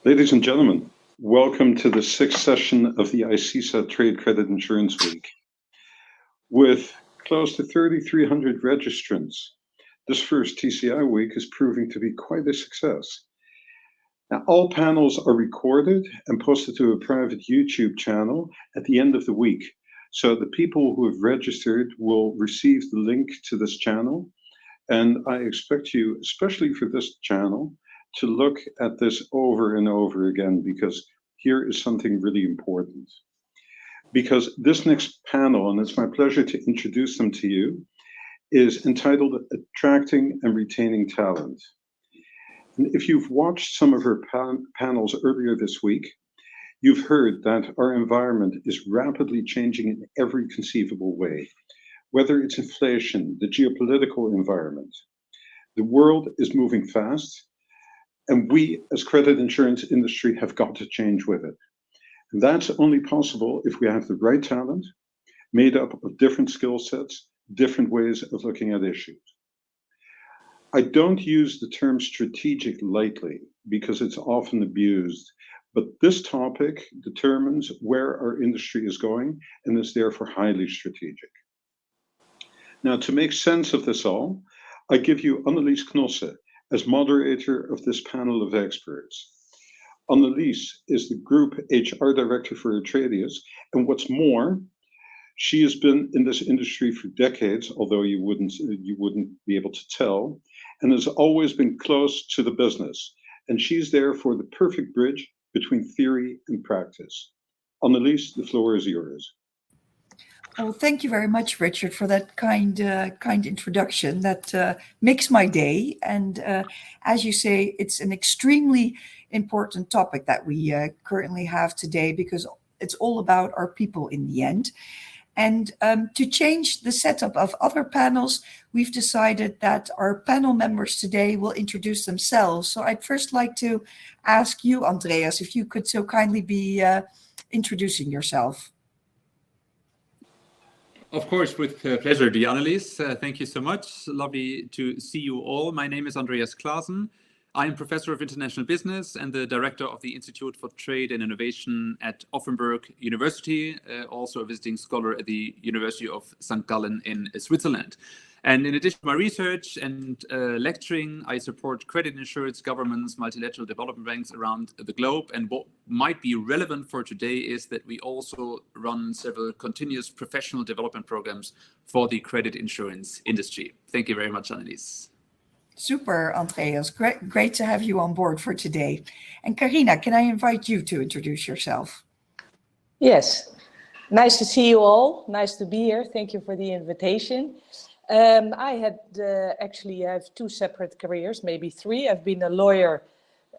Ladies and gentlemen, welcome to the sixth session of the ICISA Trade Credit Insurance Week. With close to 3,300 registrants, this first TCI week is proving to be quite a success. Now, all panels are recorded and posted to a private YouTube channel at the end of the week. So the people who have registered will receive the link to this channel. And I expect you, especially for this channel, to look at this over and over again, because here is something really important. Because this next panel, and it's my pleasure to introduce them to you, is entitled Attracting and Retaining Talent. And if you've watched some of her panels earlier this week, you've heard that our environment is rapidly changing in every conceivable way, whether it's inflation, the geopolitical environment. The world is moving fast, and we as credit insurance industry have got to change with it. And that's only possible if we have the right talent made up of different skill sets, different ways of looking at issues. I don't use the term strategic lightly because it's often abused, but this topic determines where our industry is going and is therefore highly strategic. Now, to make sense of this all, I give you Annelies Knosse as moderator of this panel of experts. Annelies is the Group HR Director for Atradius, and what's more, she has been in this industry for decades, although you wouldn't be able to tell, and has always been close to the business. And she's therefore the perfect bridge between theory and practice. Annelies, the floor is yours. Well, thank you very much, Richard, for that kind introduction. That makes my day. And as you say, it's an extremely important topic that we currently have today, because it's all about our people in the end. And to change the setup of other panels, we've decided that our panel members today will introduce themselves. So I'd first like to ask you, Andreas, if you could so kindly be introducing yourself. Of course, with pleasure, dear Annelies. Thank you so much. Lovely to see you all. My name is Andreas Claassen. I'm Professor of International Business and the Director of the Institute for Trade and Innovation at Offenburg University, also a visiting scholar at the University of St. Gallen in Switzerland. And in addition to my research and lecturing, I support credit insurance, governments, multilateral development banks around the globe. And what might be relevant for today is that we also run several continuous professional development programs for the credit insurance industry. Thank you very much, Annelies. Super, Andreas. Great to have you on board for today. And Carina, can I invite you to introduce yourself? Yes. Nice to see you all. Nice to be here. Thank you for the invitation. I have two separate careers, maybe three. I've been a lawyer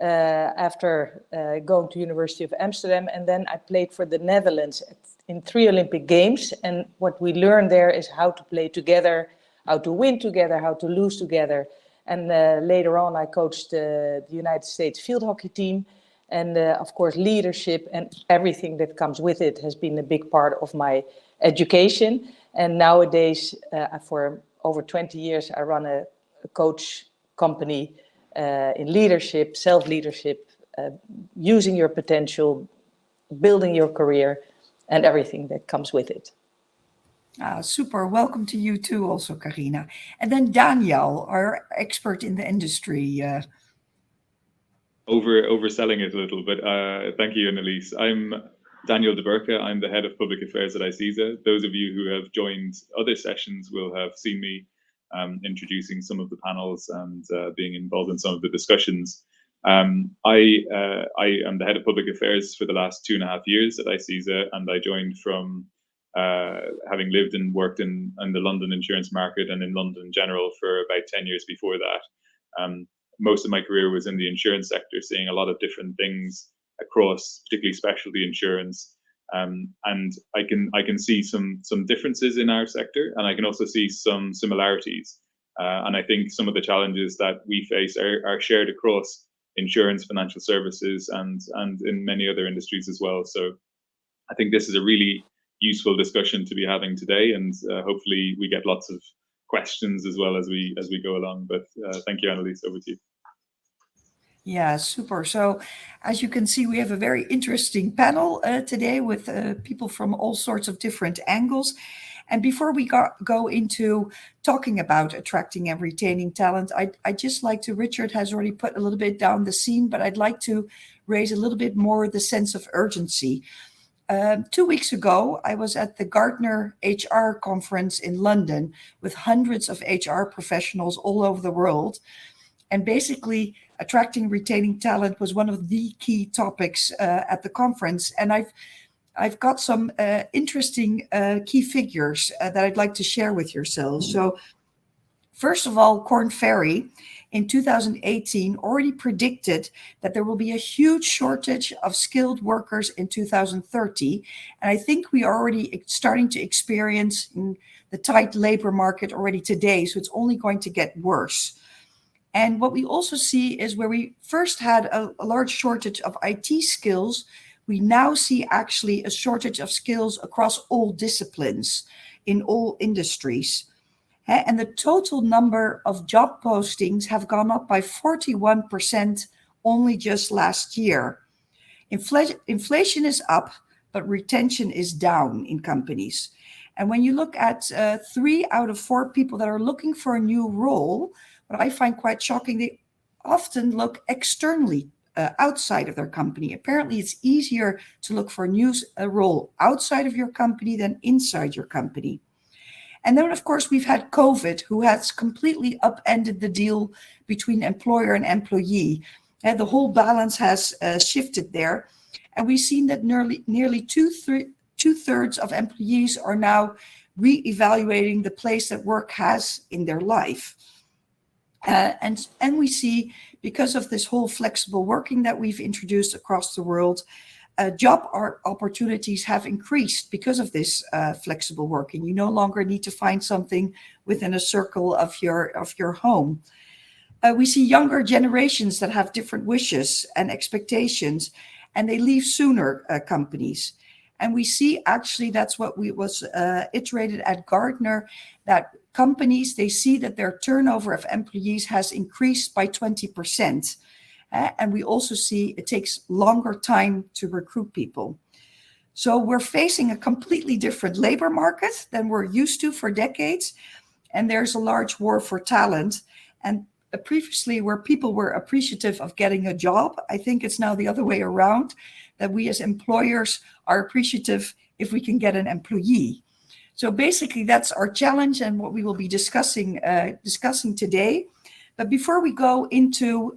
after going to University of Amsterdam, and then I played for the Netherlands in 3 Olympic Games. And what we learned there is how to play together, how to win together, how to lose together. And later on, I coached the United States field hockey team. And of course, leadership and everything that comes with it has been a big part of my education. And nowadays, for over 20 years, I run a coach company in leadership, self-leadership, using your potential, building your career, and everything that comes with it. Super. Welcome to you too, also, Carina. And then Daniel, our expert in the industry. Overselling it a little, but thank you, Annelies. I'm Daniel de Burke. I'm the head of public affairs at ICISA. Those of you who have joined other sessions will have seen me introducing some of the panels and being involved in some of the discussions. I am the head of public affairs for the last 2.5 years at ICISA, and I joined from having lived and worked in the London insurance market and in London in general for about 10 years before that. Most of my career was in the insurance sector, seeing a lot of different things across, particularly specialty insurance. And I can see some differences in our sector, and I can also see some similarities. And I think some of the challenges that we face are shared across insurance, financial services, and in many other industries as well. So I think this is a really useful discussion to be having today, and hopefully we get lots of questions as well as we go along. But thank you, Annelies. Over to you. Yeah, super. So, as you can see, we have a very interesting panel today with people from all sorts of different angles. And before we go into talking about attracting and retaining talent, I'd just like to, Richard has already put a little bit down the scene, but I'd like to raise a little bit more the sense of urgency. 2 weeks ago, I was at the Gartner HR conference in London with hundreds of HR professionals all over the world. And basically, attracting and retaining talent was one of the key topics at the conference. And I've got some interesting key figures that I'd like to share with yourselves. So, first of all, Korn Ferry in 2018 already predicted that there will be a huge shortage of skilled workers in 2030. And I think we are already starting to experience the tight labor market already today. So it's only going to get worse. And what we also see is where we first had a large shortage of IT skills, we now see actually a shortage of skills across all disciplines in all industries. And the total number of job postings have gone up by 41% only just last year. Inflation is up, but retention is down in companies. And when you look at 3 out of 4 people that are looking for a new role, what I find quite shocking, they often look externally outside of their company. Apparently, it's easier to look for a role outside of your company than inside your company. And then, of course, we've had COVID, who has completely upended the deal between employer and employee. And the whole balance has shifted there. And we've seen that nearly two-thirds of employees are now re-evaluating the place that work has in their life. And we see, because of this whole flexible working that we've introduced across the world, job opportunities have increased because of this flexible working. You no longer need to find something within a circle of your home. We see younger generations that have different wishes and expectations, and they leave sooner companies. And we see, actually, that's what was iterated at Gartner, that companies, they see that their turnover of employees has increased by 20%. And we also see it takes longer time to recruit people. So we're facing a completely different labor market than we're used to for decades. And there's a large war for talent. And previously, where people were appreciative of getting a job, I think it's now the other way around, that we as employers are appreciative if we can get an employee. So basically, that's our challenge and what we will be discussing today. But before we go into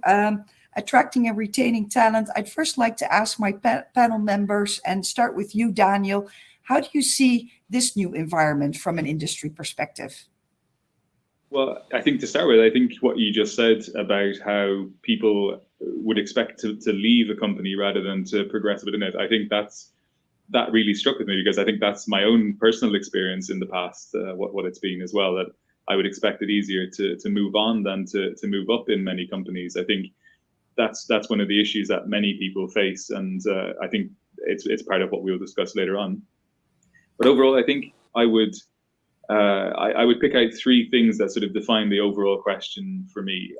attracting and retaining talent, I'd first like to ask my panel members, and start with you, Daniel. How do you see this new environment from an industry perspective? Well, I think to start with, I think what you just said about how people would expect to leave a company rather than to progress within it, I think that really struck with me, because I think that's my own personal experience in the past, what it's been as well, that I would expect it easier to move on than to move up in many companies. I think that's one of the issues that many people face, and I think it's part of what we'll discuss later on. But overall, I think I would pick out 3 things that sort of define the overall question for me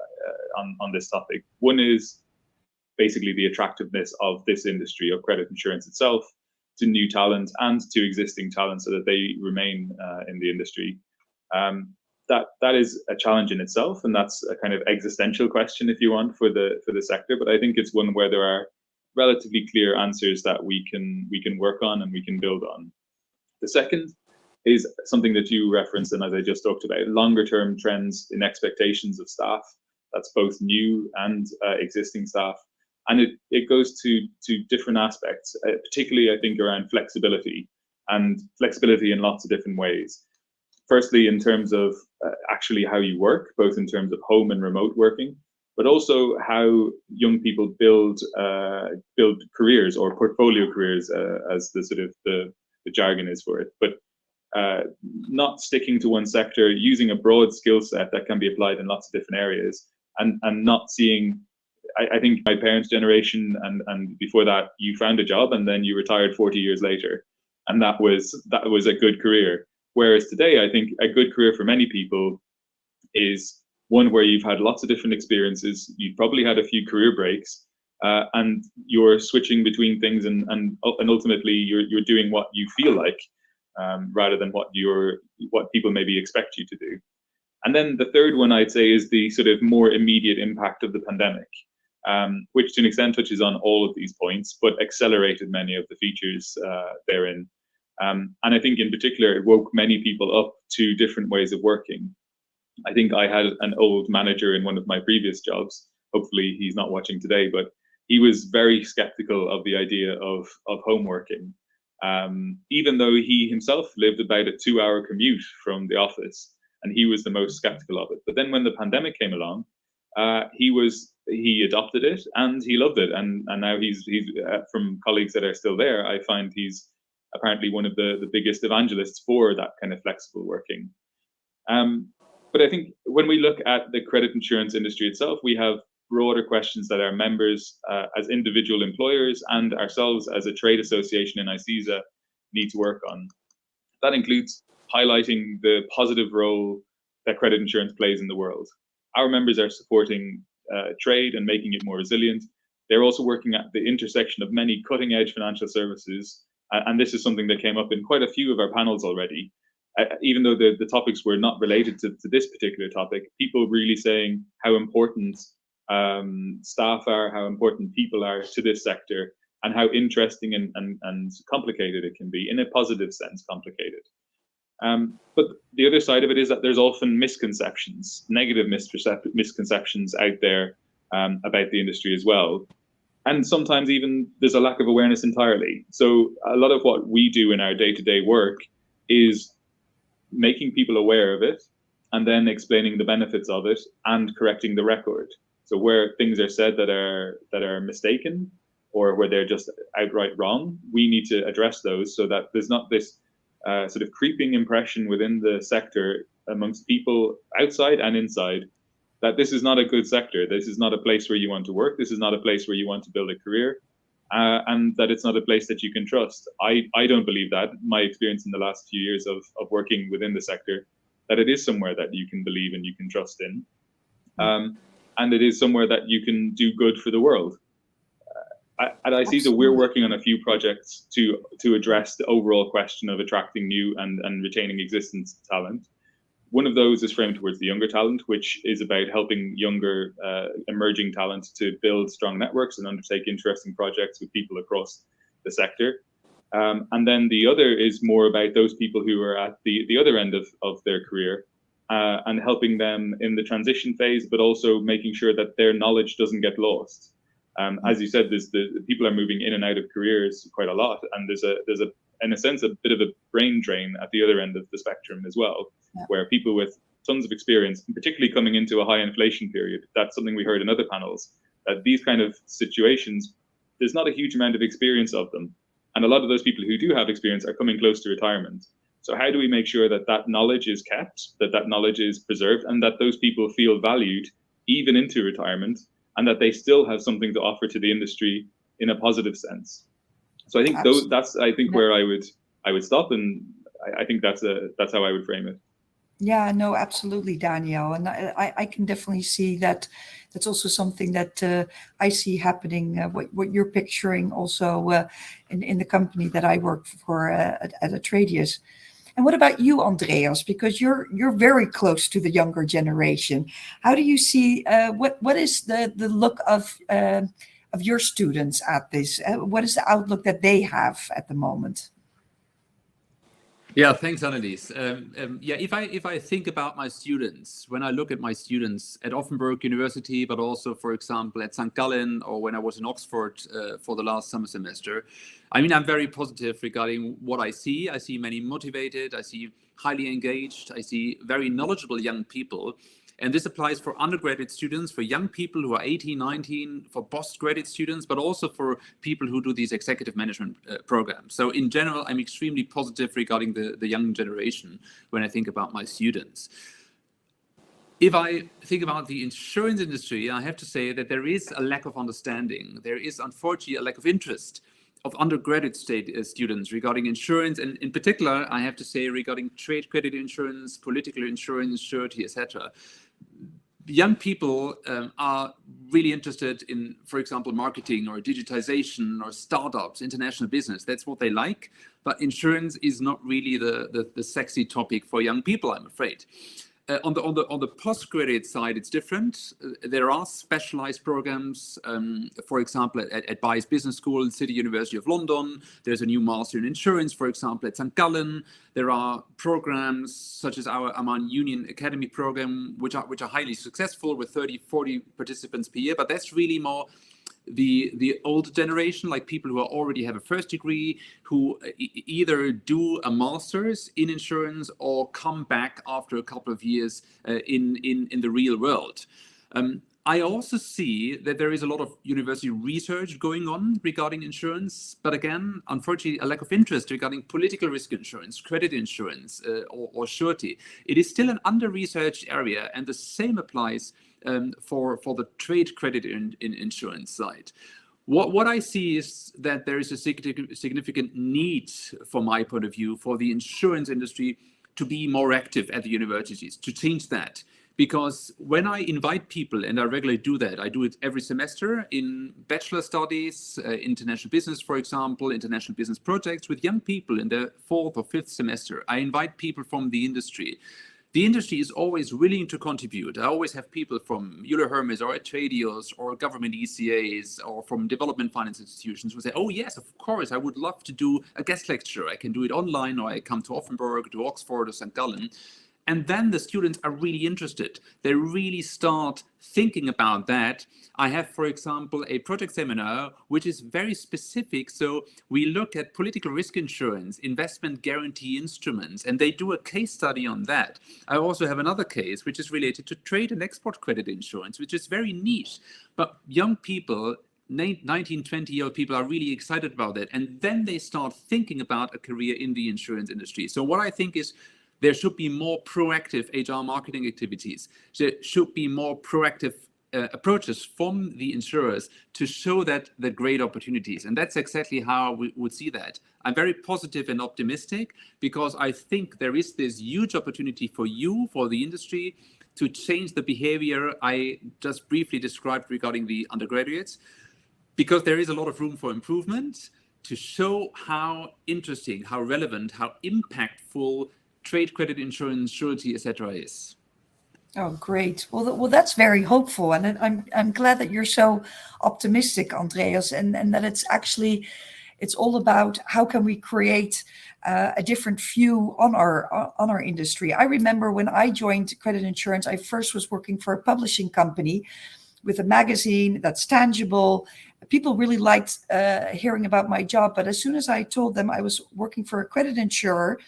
on this topic. One is basically the attractiveness of this industry, of credit insurance itself, to new talent and to existing talent, so that they remain in the industry. That is a challenge in itself, and that's a kind of existential question, if you want, for the sector. But I think it's one where there are relatively clear answers that we can work on and we can build on. The second is something that you referenced, and as I just talked about, longer term trends in expectations of staff. That's both new and existing staff. And it goes to different aspects, particularly, I think, around flexibility, and flexibility in lots of different ways. Firstly, in terms of actually how you work, both in terms of home and remote working, but also how young people build careers, or portfolio careers, as the sort of the jargon is for it. But not sticking to one sector, using a broad skill set that can be applied in lots of different areas, and not seeing. I think my parents' generation and before that, you found a job and then you retired 40 years later, and that was a good career. Whereas today, I think a good career for many people is one where you've had lots of different experiences, you've probably had a few career breaks, and you're switching between things, and ultimately you're doing what you feel like, rather than what people maybe expect you to do. And then the third one I'd say is the sort of more immediate impact of the pandemic, which to an extent touches on all of these points, but accelerated many of the features therein. And I think in particular, it woke many people up to different ways of working. I think I had an old manager in one of my previous jobs. Hopefully he's not watching today, but he was very skeptical of the idea of home working. Even though he himself lived about a 2-hour commute from the office, and he was the most skeptical of it. But then when the pandemic came along, he adopted it and he loved it. And now he's from colleagues that are still there, I find he's apparently one of the biggest evangelists for that kind of flexible working. But I think when we look at the credit insurance industry itself, we have broader questions that our members as individual employers and ourselves as a trade association in ICESA need to work on. That includes highlighting the positive role that credit insurance plays in the world. Our members are supporting trade and making it more resilient. They're also working at the intersection of many cutting-edge financial services, and this is something that came up in quite a few of our panels already. Even though the topics were not related to this particular topic, people really saying how important staff are, how important people are to this sector, and how interesting and complicated it can be, in a positive sense, complicated. But the other side of it is that there's often misconceptions, negative misconceptions out there about the industry as well. And sometimes even there's a lack of awareness entirely. So a lot of what we do in our day-to-day work is making people aware of it, and then explaining the benefits of it and correcting the record. So where things are said that are mistaken, or where they're just outright wrong, we need to address those so that there's not this sort of creeping impression within the sector amongst people outside and inside that this is not a good sector. This is not a place where you want to work. This is not a place where you want to build a career. And that it's not a place that you can trust. I don't believe that. My experience in the last few years of working within the sector, that it is somewhere that you can believe and you can trust in. And it is somewhere that you can do good for the world. At ICESA, we're working on a few projects to address the overall question of attracting new and retaining existing talent. One of those is framed towards the younger talent, which is about helping younger emerging talent to build strong networks and undertake interesting projects with people across the sector. And then the other is more about those people who are at the other end of their career and helping them in the transition phase, but also making sure that their knowledge doesn't get lost. As you said, the people are moving in and out of careers quite a lot, and there's in a sense a bit of a brain drain at the other end of the spectrum as well, where people with tons of experience, and particularly coming into a high inflation period, that's something we heard in other panels, that these kind of situations, there's not a huge amount of experience of them. And a lot of those people who do have experience are coming close to retirement. So how do we make sure that that knowledge is kept, that knowledge is preserved, and that those people feel valued even into retirement, and that they still have something to offer to the industry in a positive sense? So I think that's where I would stop, and I think that's how I would frame it. Yeah, no, absolutely, Daniel. And I can definitely see that that's also something that I see happening, what you're picturing also in the company that I work for at Atradius. And what about you, Andreas? Because you're very close to the younger generation. How do you see, what is the look of your students at this? What is the outlook that they have at the moment? Yeah, thanks, Annelies. If I think about my students, when I look at my students at Offenburg University, but also, for example, at St. Gallen, or when I was in Oxford for the last summer semester, I mean, I'm very positive regarding what I see. I see many motivated, I see highly engaged, I see very knowledgeable young people. And this applies for undergraduate students, for young people who are 18, 19, for postgraduate students, but also for people who do these executive management programs. So in general, I'm extremely positive regarding the young generation when I think about my students. If I think about the insurance industry, I have to say that there is a lack of understanding. There is unfortunately a lack of interest of undergraduate students regarding insurance, and in particular, I have to say regarding trade credit insurance, political insurance, surety, etc. young people are really interested in, for example, marketing or digitization or startups, international business. That's what they like. But insurance is not really the sexy topic for young people, I'm afraid. On the postgraduate side, it's different. There are specialized programs, for example, at Bayes Business School, City University of London. There's a new master in insurance, for example, at St. Gallen. There are programs such as our Amman Union Academy program, which are highly successful with 30, 40 participants per year. But that's really more the old generation, like people who already have a first degree, who either do a master's in insurance or come back after a couple of years in the real world. I also see that there is a lot of university research going on regarding insurance, but again, unfortunately, a lack of interest regarding political risk insurance, credit insurance, or surety. It is still an under-researched area, and the same applies for the trade credit in insurance side. What I see is that there is a significant need, from my point of view, for the insurance industry to be more active at the universities, to change that. Because when I invite people, and I regularly do that, I do it every semester in bachelor studies, international business, for example, international business projects with young people in their 4th or 5th semester. I invite people from the industry. The industry is always willing to contribute. I always have people from Euler Hermes or Atradius or government ECAs or from development finance institutions who say, oh yes, of course, I would love to do a guest lecture. I can do it online, or I come to Offenburg, to Oxford or St. Gallen. And then the students are really interested. They really start thinking about that. I have, for example, a project seminar, which is very specific. So we look at political risk insurance, investment guarantee instruments, and they do a case study on that. I also have another case, which is related to trade and export credit insurance, which is very niche. But young people, 19, 20-year-old people are really excited about that. And then they start thinking about a career in the insurance industry. So what I think is, there should be more proactive HR marketing activities. There should be more proactive approaches from the insurers to show that the great opportunities. And that's exactly how we would see that. I'm very positive and optimistic because I think there is this huge opportunity for you, for the industry, to change the behavior I just briefly described regarding the undergraduates, because there is a lot of room for improvement to show how interesting, how relevant, how impactful trade credit insurance, surety, etc. is. Oh, great. Well, that's very hopeful, and I'm glad that you're so optimistic, Andreas, and that it's all about how can we create a different view on our industry. I remember when I joined credit insurance, I first was working for a publishing company with a magazine that's tangible. People really liked hearing about my job, but as soon as I told them I was working for a credit insurer,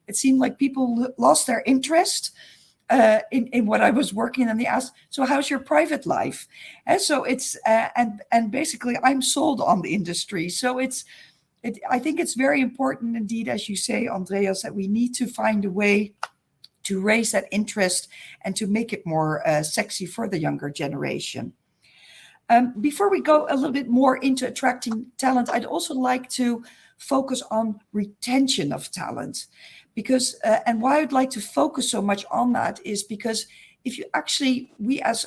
it seemed like people lost their interest in what I was working, and they asked, "So how's your private life?" And so it's and basically I'm sold on the industry. So I think it's very important indeed, as you say, Andreas, that we need to find a way to raise that interest and to make it more sexy for the younger generation. Before we go a little bit more into attracting talent, I'd also like to focus on retention of talent. Because and why I'd like to focus so much on that is because if you actually, we as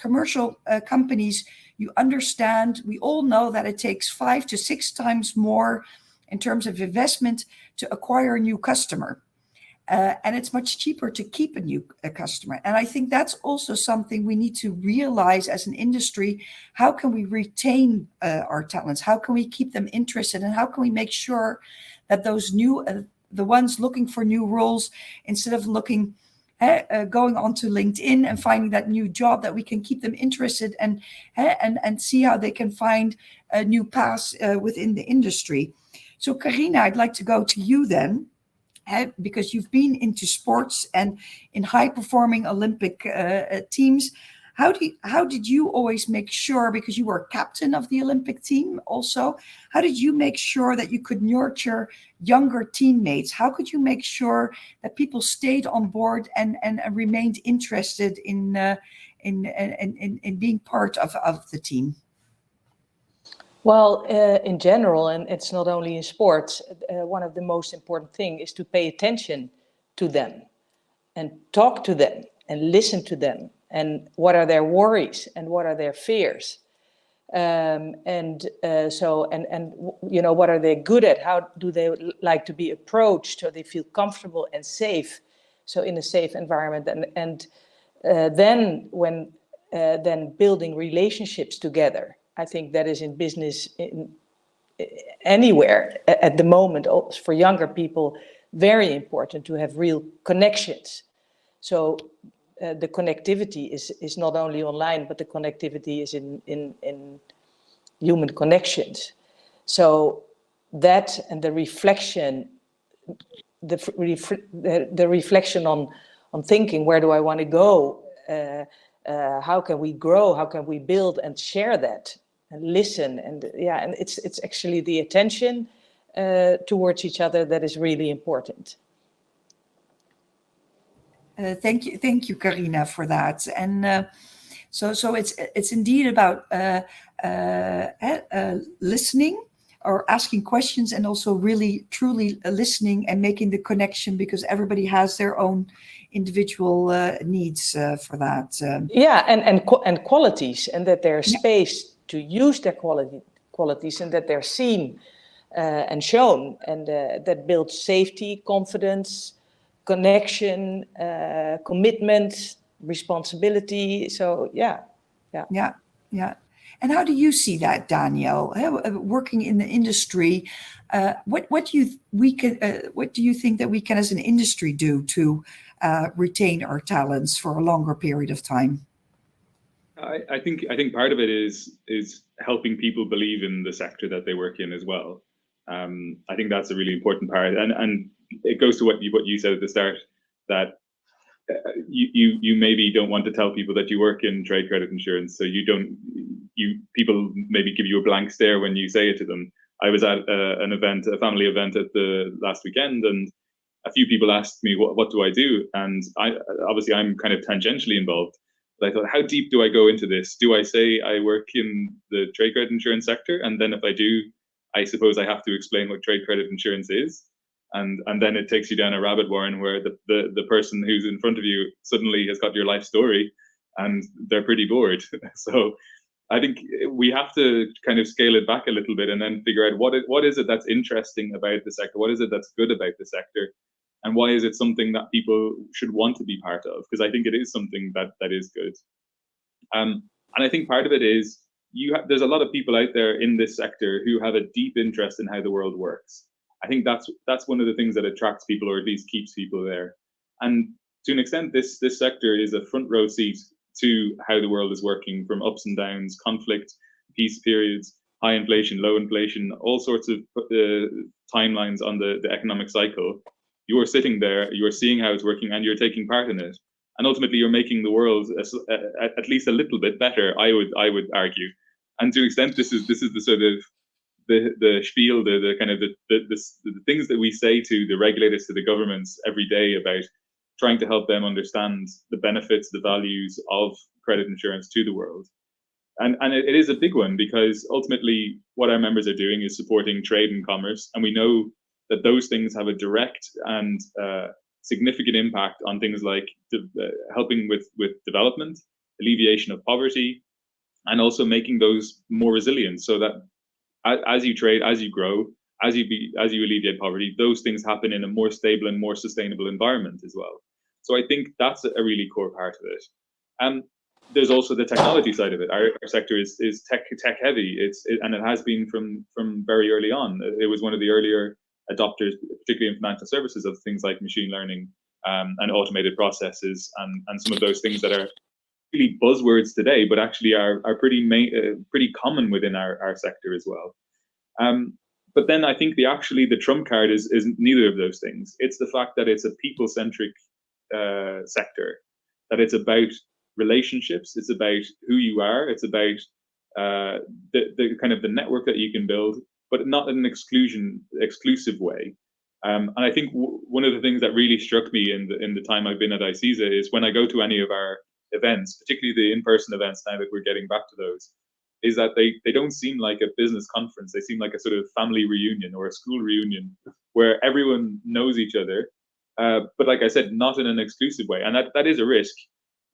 commercial companies, you understand, we all know that it takes 5 to 6 times more in terms of investment to acquire a new customer. And it's much cheaper to keep a customer. And I think that's also something we need to realize as an industry. How can we retain our talents? How can we keep them interested? And how can we make sure that those new the ones looking for new roles, instead of looking, going onto LinkedIn and finding that new job, that we can keep them interested and see how they can find a new path within the industry. So Carina, I'd like to go to you then, because you've been into sports and in high performing Olympic teams. How did you always make sure, because you were captain of the Olympic team also, how did you make sure that you could nurture younger teammates? How could you make sure that people stayed on board and remained interested in being part of the team? Well, in general, and it's not only in sports, one of the most important things is to pay attention to them and talk to them and listen to them. and what are their worries and what are their fears. What are they good at? How do they like to be approached so they feel comfortable and safe? So in a safe environment, then building relationships together. I think that is in business anywhere at the moment, for younger people, very important to have real connections. So the connectivity is not only online, but the connectivity is in human connections. So that and the reflection, the reflection on thinking, where do I want to go? How can we grow? How can we build and share that and listen? And it's actually the attention towards each other that is really important. Thank you, Carina, for that. And so it's indeed about listening or asking questions, and also really truly listening and making the connection, because everybody has their own individual needs for that. And qualities, and that there's space to use their qualities, and that they're seen and shown, and that builds safety, confidence, connection, commitment, responsibility. So yeah. And how do you see that, Daniel? Working in the industry, what do you think that we can, as an industry, do to retain our talents for a longer period of time? I think part of it is helping people believe in the sector that they work in as well. I think that's a really important part, and it goes to what you said at the start, that you maybe don't want to tell people that you work in trade credit insurance, so people maybe give you a blank stare when you say it to them. I was at a family event at the last weekend, and a few people asked me, what do I do? And I'm kind of tangentially involved. But I thought, how deep do I go into this? Do I say I work in the trade credit insurance sector? And then if I do, I suppose I have to explain what trade credit insurance is. And then it takes you down a rabbit warren where the person who's in front of you suddenly has got your life story, and they're pretty bored. So I think we have to kind of scale it back a little bit, and then figure out what is it that's interesting about the sector? What is it that's good about the sector? And why is it something that people should want to be part of? Because I think it is something that is good. And I think part of it is there's a lot of people out there in this sector who have a deep interest in how the world works. I think that's one of the things that attracts people, or at least keeps people there. And to an extent, this sector is a front row seat to how the world is working, from ups and downs, conflict, peace periods, high inflation, low inflation, all sorts of timelines on the economic cycle. You are sitting there, you are seeing how it's working, and you're taking part in it. And ultimately, you're making the world at least a little bit better, I would argue. And to an extent, this is the sort of the spiel, the kind of the things that we say to the regulators, to the governments every day, about trying to help them understand the benefits, the values of credit insurance to the world. And it is a big one, because ultimately what our members are doing is supporting trade and commerce, and we know that those things have a direct and significant impact on things like helping with development, alleviation of poverty, and also making those more resilient, so that as you trade, as you grow, as you alleviate poverty, those things happen in a more stable and more sustainable environment as well. So I think that's a really core part of it. There's also the technology side of it. Our sector is tech heavy. And it has been from very early on. It was one of the earlier adopters, particularly in financial services, of things like machine learning and automated processes, and some of those things that are really buzzwords today, but actually are pretty common within our sector as well. But then I think the trump card is neither of those things. It's the fact that it's a people-centric sector, that it's about relationships, it's about who you are, it's about the kind of the network that you can build, but not in an exclusive way. And I think one of the things that really struck me in the time I've been at ICESA is when I go to any of our events, particularly the in-person events, now that we're getting back to those, is that they don't seem like a business conference. They seem like a sort of family reunion or a school reunion where everyone knows each other, but like I said, not in an exclusive way. And that is a risk.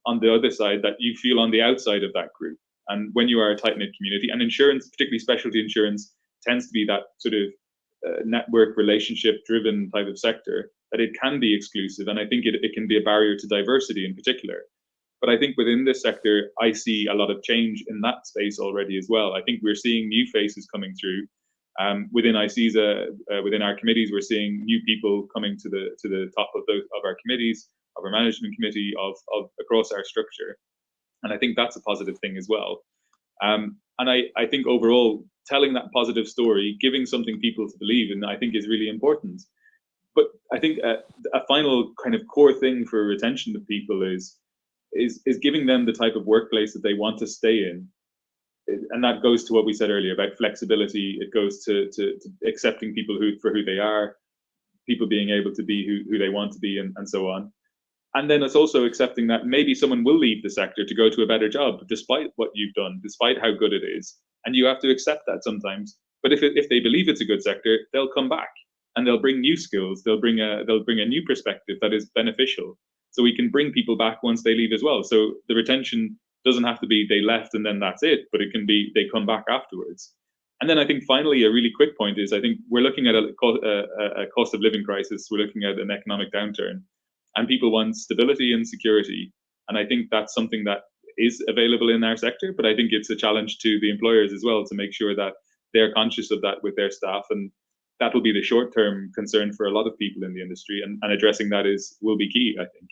on the other side that you feel on the outside of that group. And when you are a tight-knit community, and insurance, particularly specialty insurance, tends to be that sort of network relationship-driven type of sector, that it can be exclusive. And I think it can be a barrier to diversity in particular. But I think within this sector, I see a lot of change in that space already as well. I think we're seeing new faces coming through. Within ICESA, within our committees, we're seeing new people coming to the top of our committees, of our management committee, of across our structure, and I think that's a positive thing as well. And I think overall, telling that positive story, giving something people to believe in, I think is really important. But I think a final kind of core thing for retention of people is giving them the type of workplace that they want to stay in. And that goes to what we said earlier about flexibility. It goes to accepting people for who they are, people being able to be who they want to be, and so on. And then it's also accepting that maybe someone will leave the sector to go to a better job, despite what you've done, despite how good it is. And you have to accept that sometimes. But if they believe it's a good sector, they'll come back and they'll bring new skills. They'll bring a new perspective that is beneficial. So we can bring people back once they leave as well. So the retention doesn't have to be they left and then that's it, but it can be they come back afterwards. And then I think finally a really quick point is I think we're looking at a cost of living crisis. We're looking at an economic downturn, and people want stability and security. And I think that's something that is available in our sector, but I think it's a challenge to the employers as well to make sure that they're conscious of that with their staff. And that will be the short-term concern for a lot of people in the industry, and addressing that will be key, I think.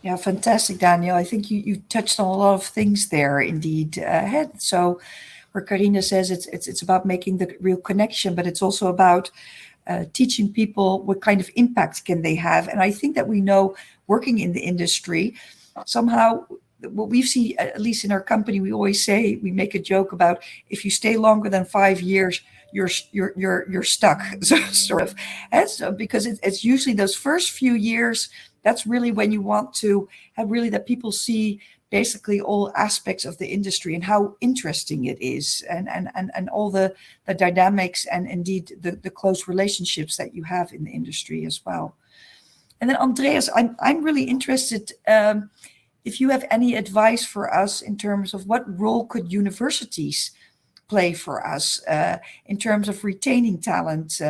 Yeah, fantastic, Daniel. I think you touched on a lot of things there, indeed. So, where Carina says it's about making the real connection, but it's also about teaching people what kind of impact can they have. And I think that we know, working in the industry, somehow what we've seen, at least in our company, we always say, we make a joke about if you stay longer than 5 years, you're stuck, sort of. And so, because it's usually those first few years, that's really when you want to have really that people see basically all aspects of the industry and how interesting it is, and all the dynamics, and indeed the close relationships that you have in the industry as well. And then Andreas, I'm really interested if you have any advice for us in terms of what role could universities play for us in terms of retaining talent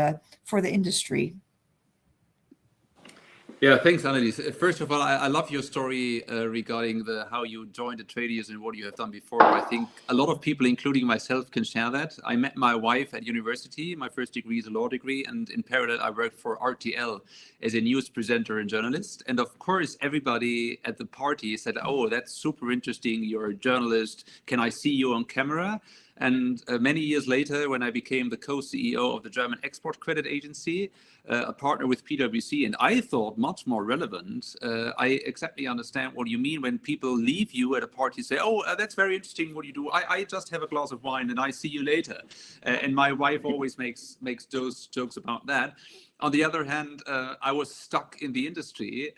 for the industry. Yeah, thanks, Annelies. First of all, I love your story regarding how you joined the trade unions and what you have done before. I think a lot of people, including myself, can share that. I met my wife at university. My first degree is a law degree, and in parallel, I worked for RTL as a news presenter and journalist. And of course, everybody at the party said, "Oh, that's super interesting. You're a journalist. Can I see you on camera?" And many years later, when I became the co-CEO of the German Export Credit Agency, a partner with PwC, and I thought much more relevant, I exactly understand what you mean when people leave you at a party, say, "Oh, that's very interesting what you do. I just have a glass of wine and I see you later." And my wife always makes those jokes about that. On the other hand, I was stuck in the industry.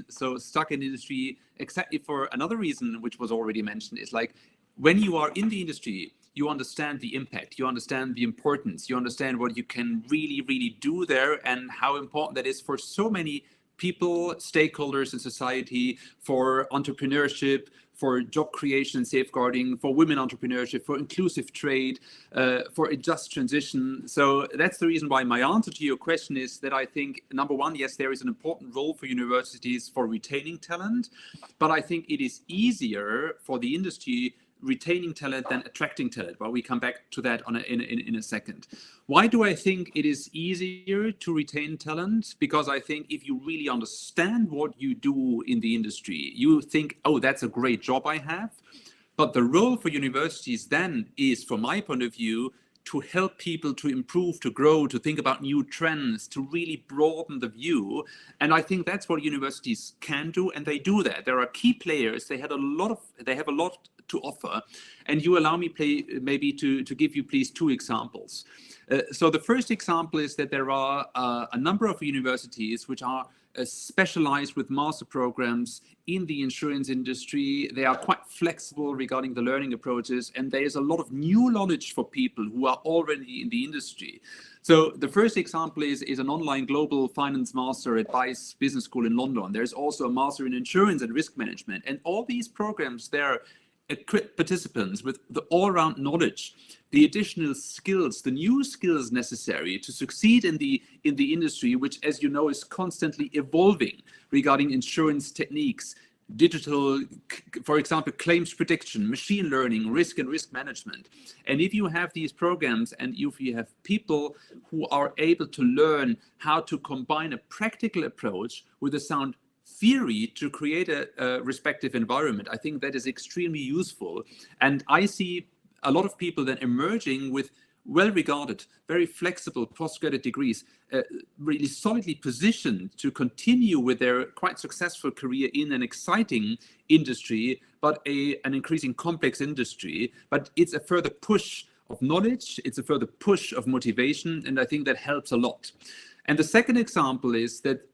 So stuck in the industry exactly for another reason, which was already mentioned, is like, when you are in the industry, you understand the impact, you understand the importance, you understand what you can really, really do there, and how important that is for so many people, stakeholders in society, for entrepreneurship, for job creation and safeguarding, for women entrepreneurship, for inclusive trade, for a just transition. So that's the reason why my answer to your question is that I think, number one, yes, there is an important role for universities for retaining talent, but I think it is easier for the industry retaining talent than attracting talent. But we come back to that in a second. Why do I think it is easier to retain talent? Because I think if you really understand what you do in the industry, you think, "Oh, that's a great job I have." But the role for universities then is, from my point of view, to help people to improve, to grow, to think about new trends, to really broaden the view. And I think that's what universities can do, and they do that. There are key players. They have a lot to offer. And you allow me maybe to give you, please, two examples. So the first example is that there are a number of universities which are specialized with master programs in the insurance industry. They are quite flexible regarding the learning approaches, and there is a lot of new knowledge for people who are already in the industry. So the first example is an online global finance master at Bice Business School in London. There's also a master in insurance and risk management. And all these programs, they're equip participants with the all-round knowledge, the additional skills, the new skills necessary to succeed in the industry, which, as you know, is constantly evolving regarding insurance techniques, digital, for example, claims prediction, machine learning, risk and risk management. And if you have these programs and if you have people who are able to learn how to combine a practical approach with a sound theory to create a respective environment, I think that is extremely useful. And I see a lot of people then emerging with well-regarded, very flexible postgraduate degrees, really solidly positioned to continue with their quite successful career in an exciting industry, but an increasing complex industry. But it's a further push of knowledge, it's a further push of motivation, and I think that helps a lot. And the second example is that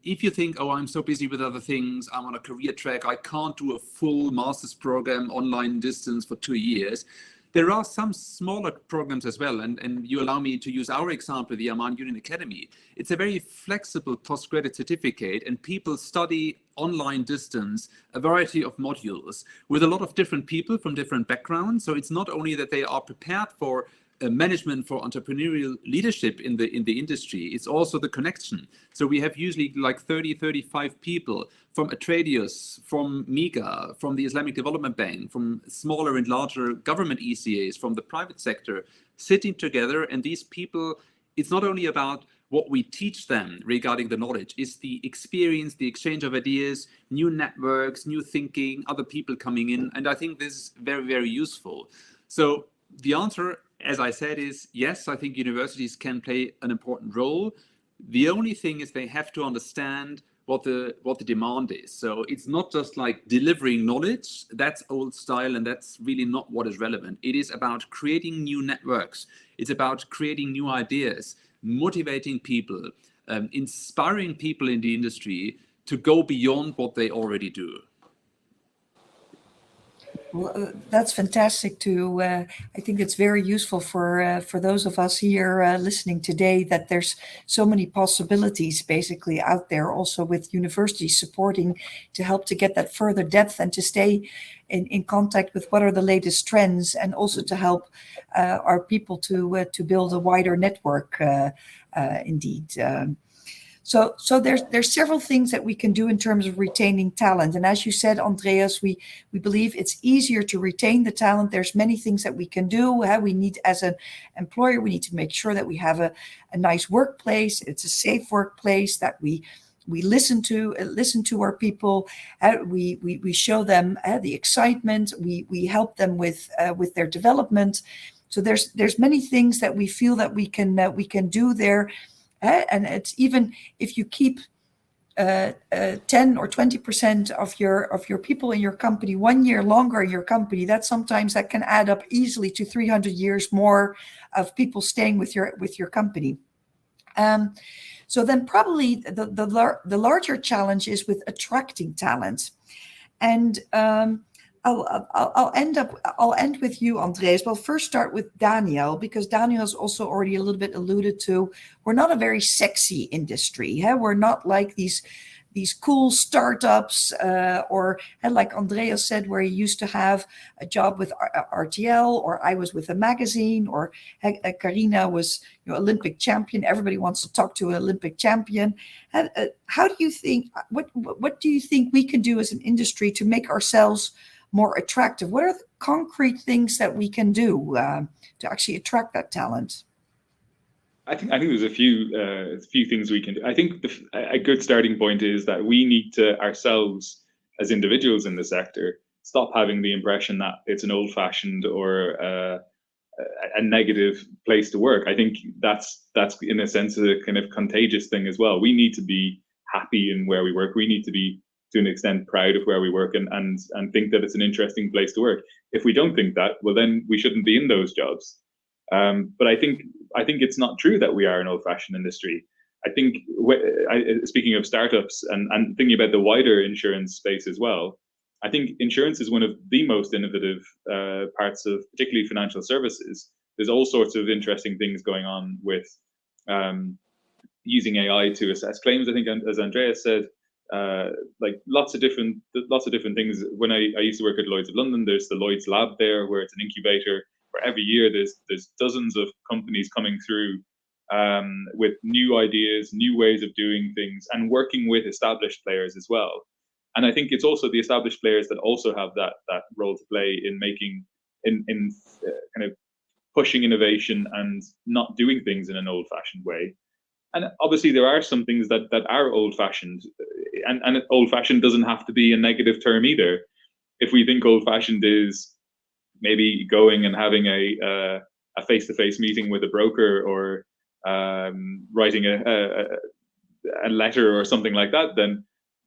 if you think, oh, I'm so busy with other things, I'm on a career track, I can't do a full master's program online distance for 2 years. There are some smaller programs as well, and you allow me to use our example, the Amman Union Academy. It's a very flexible postgraduate certificate, and people study online distance, a variety of modules with a lot of different people from different backgrounds. So it's not only that they are prepared for management, for entrepreneurial leadership in the industry, it's also the connection. So we have usually like 30, 35 people from Atradius, from MIGA, from the Islamic Development Bank, from smaller and larger government ECAs, from the private sector, sitting together. And these people, it's not only about what we teach them regarding the knowledge, it's the experience, the exchange of ideas, new networks, new thinking, other people coming in. And I think this is very, very useful. So the answer, as I said, is yes, I think universities can play an important role. The only thing is they have to understand what the demand is. So it's not just like delivering knowledge, that's old style, and that's really not what is relevant. It is about creating new networks. It's about creating new ideas, motivating people, inspiring people in the industry to go beyond what they already do. Well, that's fantastic too. I think it's very useful for those of us here listening today, that there's so many possibilities basically out there, also with universities supporting to help to get that further depth and to stay in contact with what are the latest trends, and also to help our people to build a wider network indeed. So there's several things that we can do in terms of retaining talent. And as you said, Andreas, we believe it's easier to retain the talent. There's many things that we can do. We need, as an employer, we need to make sure that we have a nice workplace. It's a safe workplace, that we listen to our people. We show them the excitement. We help them with their development. So there's many things that we feel that we can do there. And it's even if you keep 10 or 20% of your people in your company 1 year longer in your company, that can add up easily to 300 years more of people staying with your company. So then probably the larger challenge is with attracting talent. And I'll end with you, Andreas. Well, first start with Daniel, because Daniel has also already a little bit alluded to, we're not a very sexy industry. We're not like these cool startups, or like Andreas said, where he used to have a job with RTL, or I was with a magazine, or Carina was Olympic champion. Everybody wants to talk to an Olympic champion. How do you think? What do you think we can do as an industry to make ourselves more attractive? What are the concrete things that we can do to actually attract that talent? I think there's a few things we can do. I think a good starting point is that we need to ourselves, as individuals in the sector, stop having the impression that it's an old-fashioned or a negative place to work. I think that's in a sense a kind of contagious thing as well. We need to be happy in where we work. We need to be, to an extent, proud of where we work and think that it's an interesting place to work. If we don't think that, well, then we shouldn't be in those jobs. But I think it's not true that we are an old-fashioned industry. I think, speaking of startups and thinking about the wider insurance space as well, I think insurance is one of the most innovative parts of particularly financial services. There's all sorts of interesting things going on with using AI to assess claims. I think, as Andreas said, like lots of different things. When I used to work at Lloyd's of London, there's the Lloyd's Lab there, where it's an incubator where every year there's dozens of companies coming through with new ideas, new ways of doing things, and working with established players as well. And I think it's also the established players that also have that role to play in making kind of pushing innovation and not doing things in an old-fashioned way. And obviously there are some things that are old-fashioned, and old-fashioned doesn't have to be a negative term either. If we think old-fashioned is maybe going and having a face-to-face meeting with a broker, or writing a letter or something like that, then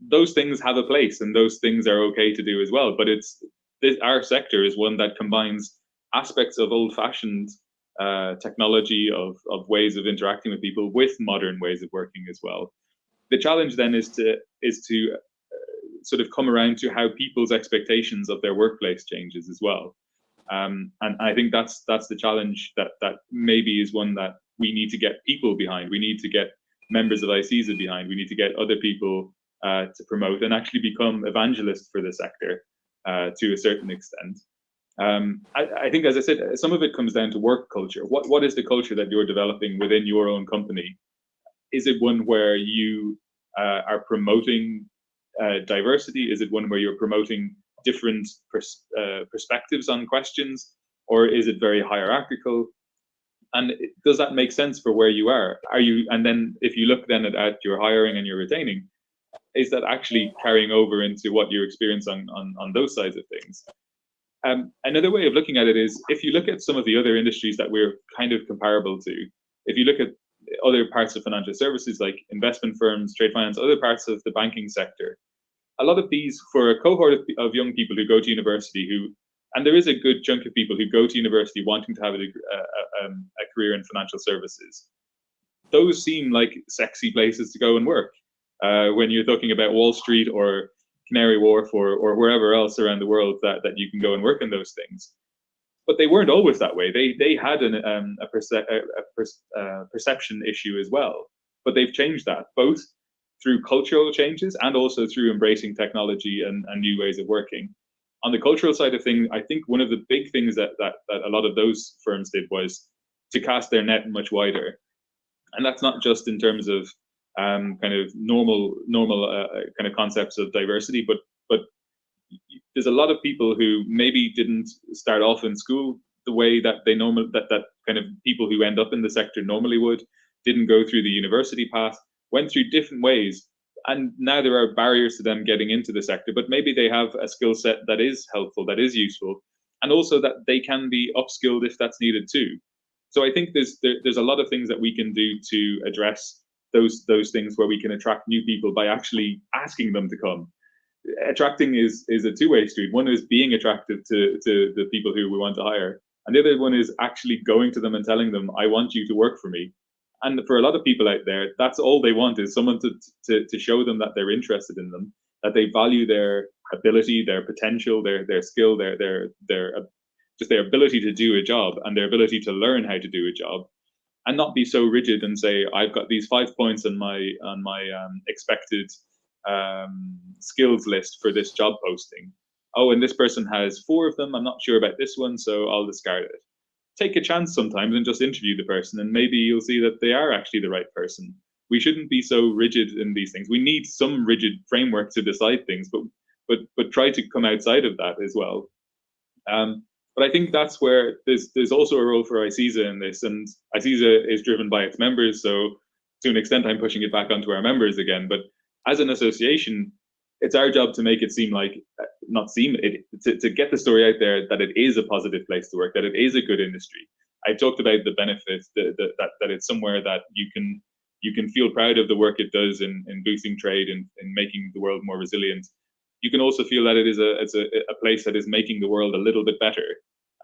those things have a place, and those things are okay to do as well. But our sector is one that combines aspects of old-fashioned technology, of ways of interacting with people, with modern ways of working as well. The challenge then is to sort of come around to how people's expectations of their workplace changes as well. And I think that's the challenge that maybe is one that we need to get people behind. We need to get members of ICESA behind. We need to get other people to promote and actually become evangelists for the sector to a certain extent. I think, as I said, some of it comes down to work culture. What is the culture that you're developing within your own company? Is it one where you are promoting diversity? Is it one where you're promoting different perspectives on questions? Or is it very hierarchical? And does that make sense for where you are? And then if you look then at your hiring and your retaining, is that actually carrying over into what you experience on those sides of things? Another way of looking at it is, if you look at some of the other industries that we're kind of comparable to, if you look at other parts of financial services like investment firms, trade finance, other parts of the banking sector, a lot of these, for a cohort of young people who go to university, and there is a good chunk of people who go to university wanting to have a career in financial services, those seem like sexy places to go and work. When you're talking about Wall Street or Canary Wharf or wherever else around the world that you can go and work in those things. But they weren't always that way. They had a perception issue as well. But they've changed that, both through cultural changes and also through embracing technology and new ways of working. On the cultural side of things, I think one of the big things that a lot of those firms did was to cast their net much wider. And that's not just in terms of kind of normal kind of concepts of diversity, but there's a lot of people who maybe didn't start off in school the way that they that kind of people who end up in the sector normally would, didn't go through the university path, went through different ways, and now there are barriers to them getting into the sector, but maybe they have a skill set that is helpful, that is useful, and also that they can be upskilled if that's needed too. So I think there's a lot of things that we can do to address those things, where we can attract new people by actually asking them to come. Attracting is a two-way street. One is being attractive to the people who we want to hire, and the other one is actually going to them and telling them, I want you to work for me. And for a lot of people out there, that's all they want, is someone to show them that they're interested in them, that they value their ability, their potential, their skill, their just their ability to do a job, and their ability to learn how to do a job, and not be so rigid and say, I've got these 5 points on my expected skills list for this job posting. Oh, and this person has 4 of them. I'm not sure about this one, so I'll discard it. Take a chance sometimes and just interview the person, and maybe you'll see that they are actually the right person. We shouldn't be so rigid in these things. We need some rigid framework to decide things, but try to come outside of that as well. But I think that's where there's also a role for ICESA in this, and ICESA is driven by its members, so to an extent I'm pushing it back onto our members again. But as an association, it's our job to make it seem like, to get the story out there that it is a positive place to work, that it is a good industry. I talked about the benefits, that it's somewhere that you can feel proud of the work it does in boosting trade and in making the world more resilient. You can also feel that it's a place that is making the world a little bit better,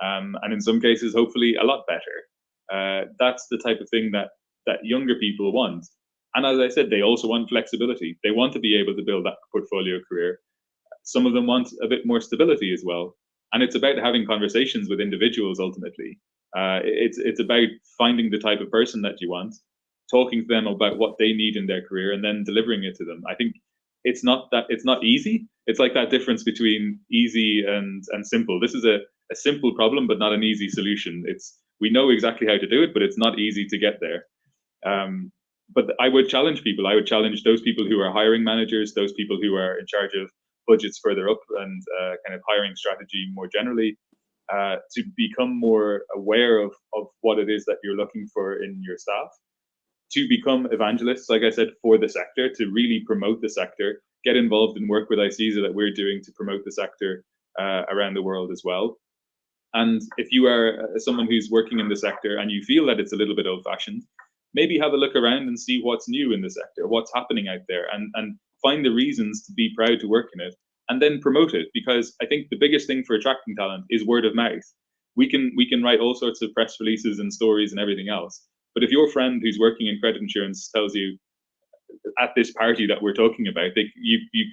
and in some cases, hopefully, a lot better. That's the type of thing that younger people want. And as I said, they also want flexibility. They want to be able to build that portfolio career. Some of them want a bit more stability as well. And it's about having conversations with individuals ultimately. It's about finding the type of person that you want, talking to them about what they need in their career, and then delivering it to them. I think it's not easy. It's like that difference between easy and simple. This is a simple problem, but not an easy solution. We know exactly how to do it, but it's not easy to get there. But I would challenge people. I would challenge those people who are hiring managers, those people who are in charge of budgets further up, and kind of hiring strategy more generally, to become more aware of what it is that you're looking for in your staff, to become evangelists, like I said, for the sector, to really promote the sector, get involved in work with ICESA that we're doing to promote the sector around the world as well. And if you are someone who's working in the sector and you feel that it's a little bit old-fashioned, maybe have a look around and see what's new in the sector, what's happening out there, and find the reasons to be proud to work in it, and then promote it. Because I think the biggest thing for attracting talent is word of mouth. We can write all sorts of press releases and stories and everything else, but if your friend who's working in credit insurance tells you at this party that we're talking about,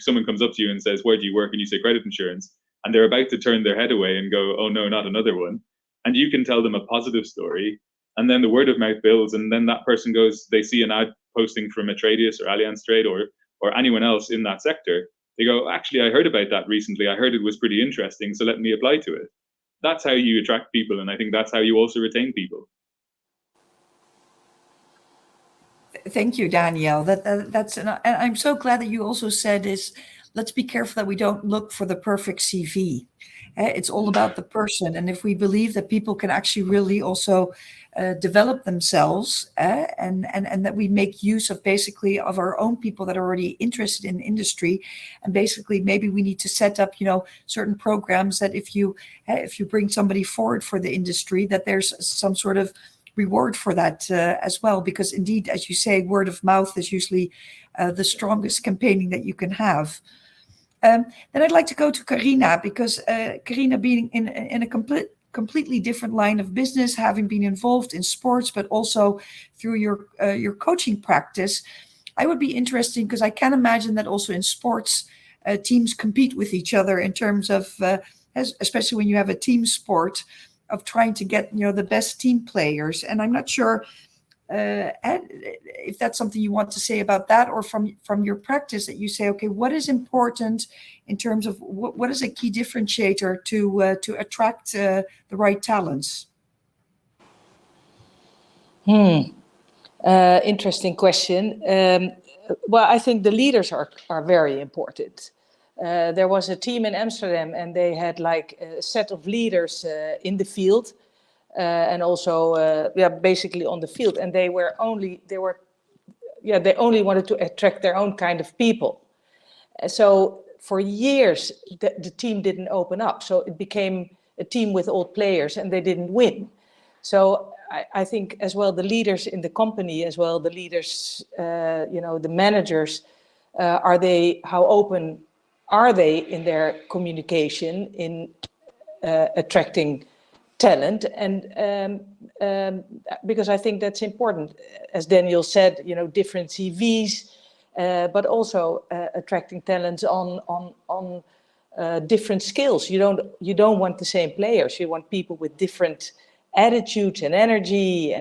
someone comes up to you and says, "Where do you work?" and you say credit insurance, and they're about to turn their head away and go, "Oh no, not another one," and you can tell them a positive story, and then the word of mouth builds, and then that person goes, they see an ad posting from Atradius or Allianz Trade or anyone else in that sector. They go, "Actually, I heard about that recently. I heard it was pretty interesting, so let me apply to it." That's how you attract people, and I think that's how you also retain people. Thank you, Danielle. And I'm so glad that you also said let's be careful that we don't look for the perfect CV. It's all about the person. And if we believe that people can actually really also develop themselves, and that we make use of basically of our own people that are already interested in the industry, and basically maybe we need to set up, certain programs that if you bring somebody forward for the industry, that there's some sort of reward for that as well, because indeed, as you say, word of mouth is usually the strongest campaigning that you can have. Then I'd like to go to Carina, because Carina, being in a completely different line of business, having been involved in sports, but also through your coaching practice, I would be interested, because I can imagine that also in sports, teams compete with each other in terms of, especially when you have a team sport, of trying to get the best team players. And I'm not sure if that's something you want to say about that, or from your practice that you say, okay, what is important in terms of what is a key differentiator to attract the right talents? Interesting question. Well, I think the leaders are very important. There was a team in Amsterdam, and they had like a set of leaders in the field, and also basically on the field, and they only wanted to attract their own kind of people. So for years the team didn't open up, so it became a team with old players, and they didn't win. So I think as well the leaders in the company, as well the leaders, the managers, how open are they in their communication in attracting talent? And because I think that's important, as Daniel said, different CVs, but also attracting talents on different skills. You don't want the same players. You want people with different attitudes and energy,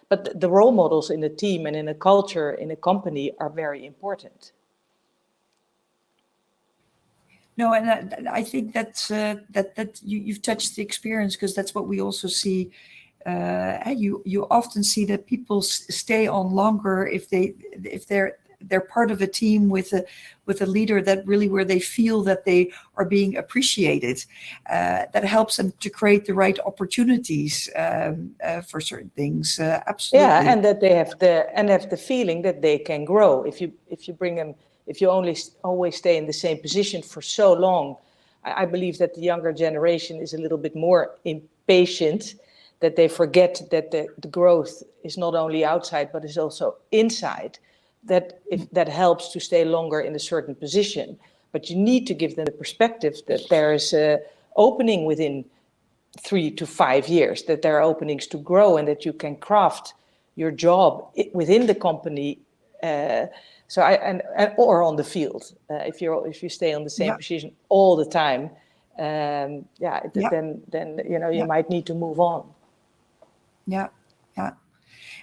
but the role models in a team and in a culture, in a company, are very important. No, and I think that's that you've touched the experience, because that's what we also see. You often see that people stay on longer if they're part of a team with a leader that really, where they feel that they are being appreciated. That helps them to create the right opportunities for certain things. Absolutely. Yeah, and that they have the feeling that they can grow. If you bring them. If you always stay in the same position for so long, I believe that the younger generation is a little bit more impatient, that they forget that the growth is not only outside, but is also inside, that helps to stay longer in a certain position. But you need to give them the perspective that there is an opening within 3 to 5 years, that there are openings to grow, and that you can craft your job within the company, or on the field. If you stay on the same position all the time, then you might need to move on. Yeah.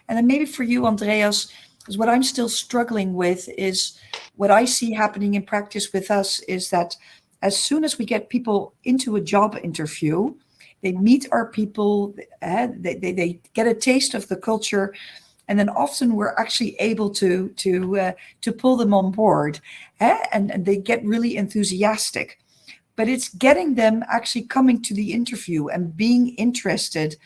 And then maybe for you, Andreas, because what I'm still struggling with is what I see happening in practice with us is that as soon as we get people into a job interview, they meet our people, they get a taste of the culture, and then often we're actually able to pull them on board, and they get really enthusiastic. But it's getting them actually coming to the interview and being interested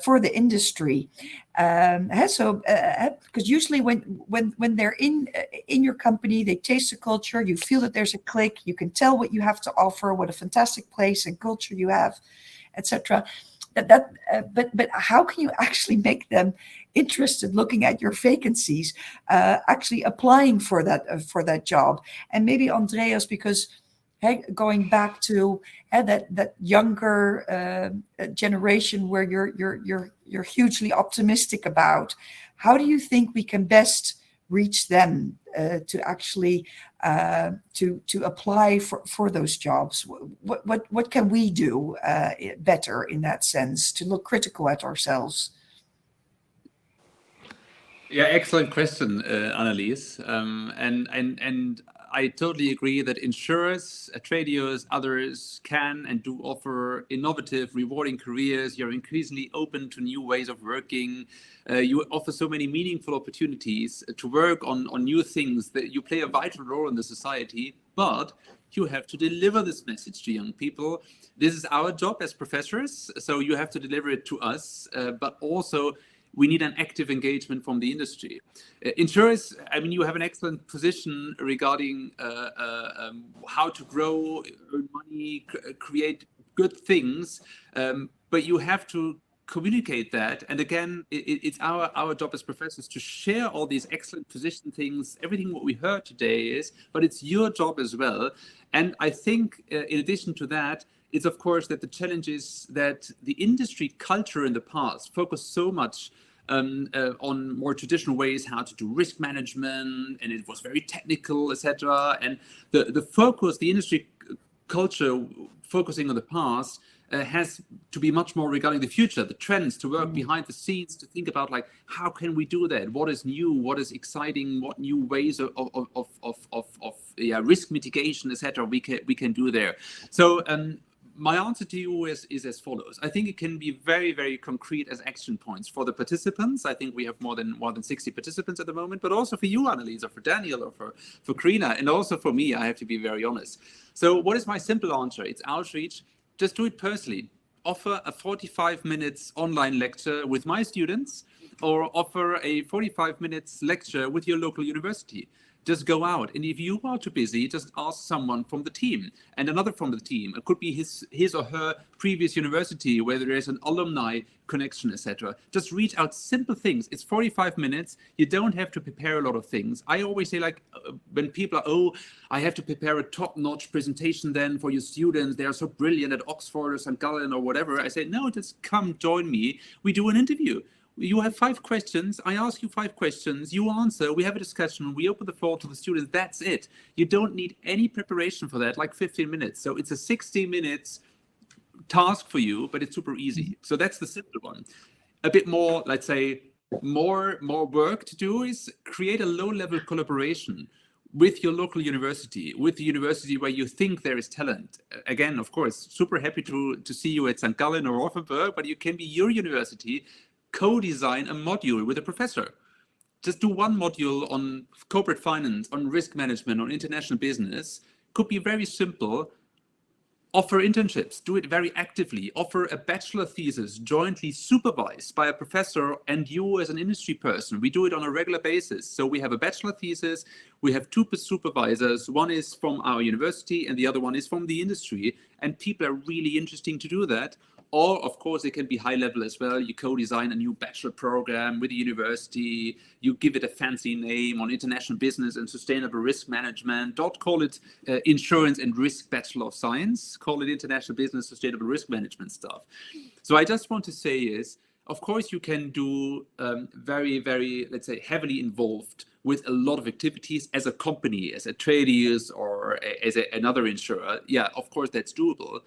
for the industry. Because usually when they're in your company, they taste the culture, you feel that there's a click, you can tell what you have to offer, what a fantastic place and culture you have, etc. But how can you actually make them interested looking at your vacancies, actually applying for that job? And maybe Andreas, because going back to that younger generation where you're hugely optimistic about, how do you think we can best reach them to actually to apply for those jobs? What can we do better in that sense to look critical at ourselves? Yeah, excellent question, Annelies. And I totally agree that insurers, trade unions, others can and do offer innovative, rewarding careers. You're increasingly open to new ways of working. You offer so many meaningful opportunities to work on new things, that you play a vital role in the society, but you have to deliver this message to young people. This is our job as professors, so you have to deliver it to us, but also we need an active engagement from the industry. Insurers, I mean, you have an excellent position regarding how to grow, earn money, create good things, but you have to communicate that. And again, it's our job as professors to share all these excellent position things, everything what we heard today is, but it's your job as well. And I think in addition to that, it's of course that the challenge is that the industry culture in the past focused so much on more traditional ways how to do risk management, and it was very technical, etc. And the focus, the industry culture focusing on the past has to be much more regarding the future, the trends, to work behind the scenes, to think about like, how can we do that? What is new? What is exciting? What new ways of risk mitigation, etc. we can do there. So my answer to you is as follows. I think it can be very, very concrete as action points for the participants. I think we have more than 60 participants at the moment, but also for you, Annelies, or for Daniel, or for Karina, and also for me, I have to be very honest. So what is my simple answer? It's outreach. Just do it personally. Offer a 45 minutes online lecture with my students, or offer a 45 minutes lecture with your local university. Just go out, and if you are too busy, just ask someone from the team and another from the team. It could be his or her previous university where there is an alumni connection, etc. Just reach out, simple things. It's 45 minutes. You don't have to prepare a lot of things. I always say, like, when people are, I have to prepare a top-notch presentation then for your students. They are so brilliant at Oxford or St. Gallen or whatever. I say, no, just come join me. We do an interview. You have 5 questions. I ask you 5 questions. You answer. We have a discussion. We open the floor to the students. That's it. You don't need any preparation for that, like 15 minutes. So it's a 60 minutes task for you, but it's super easy. So that's the simple one. A bit more, let's say, more work to do is create a low-level collaboration with your local university, with the university where you think there is talent. Again, of course, super happy to see you at St. Gallen or Offenburg, but you can be your university, co-design a module with a professor. Just do one module on corporate finance, on risk management, on international business. Could be very simple. Offer internships, do it very actively. Offer a bachelor thesis jointly supervised by a professor and you as an industry person. We do it on a regular basis. So we have a bachelor thesis, we have 2 supervisors. One is from our university and the other one is from the industry. And people are really interesting to do that. Or, of course, it can be high level as well. You co-design a new bachelor program with the university. You give it a fancy name on international business and sustainable risk management. Don't call it insurance and risk bachelor of science. Call it international business, sustainable risk management stuff. So I just want to say is, of course, you can do very, very, let's say, heavily involved with a lot of activities as a company, as a trade union or as another insurer. Yeah, of course, that's doable.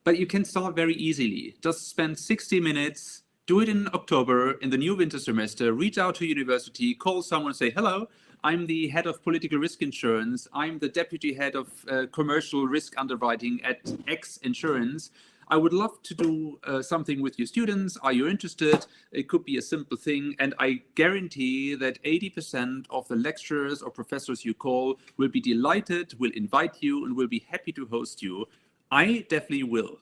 But you can start very easily. Just spend 60 minutes Do it in October, in the new winter semester. Reach out to university, call someone, say, hello, I'm the head of political risk insurance. I'm the deputy head of commercial risk underwriting at X Insurance. I would love to do something with your students. Are you interested? It could be a simple thing. And I guarantee that 80% of the lecturers or professors you call will be delighted, will invite you, and will be happy to host you. I definitely will.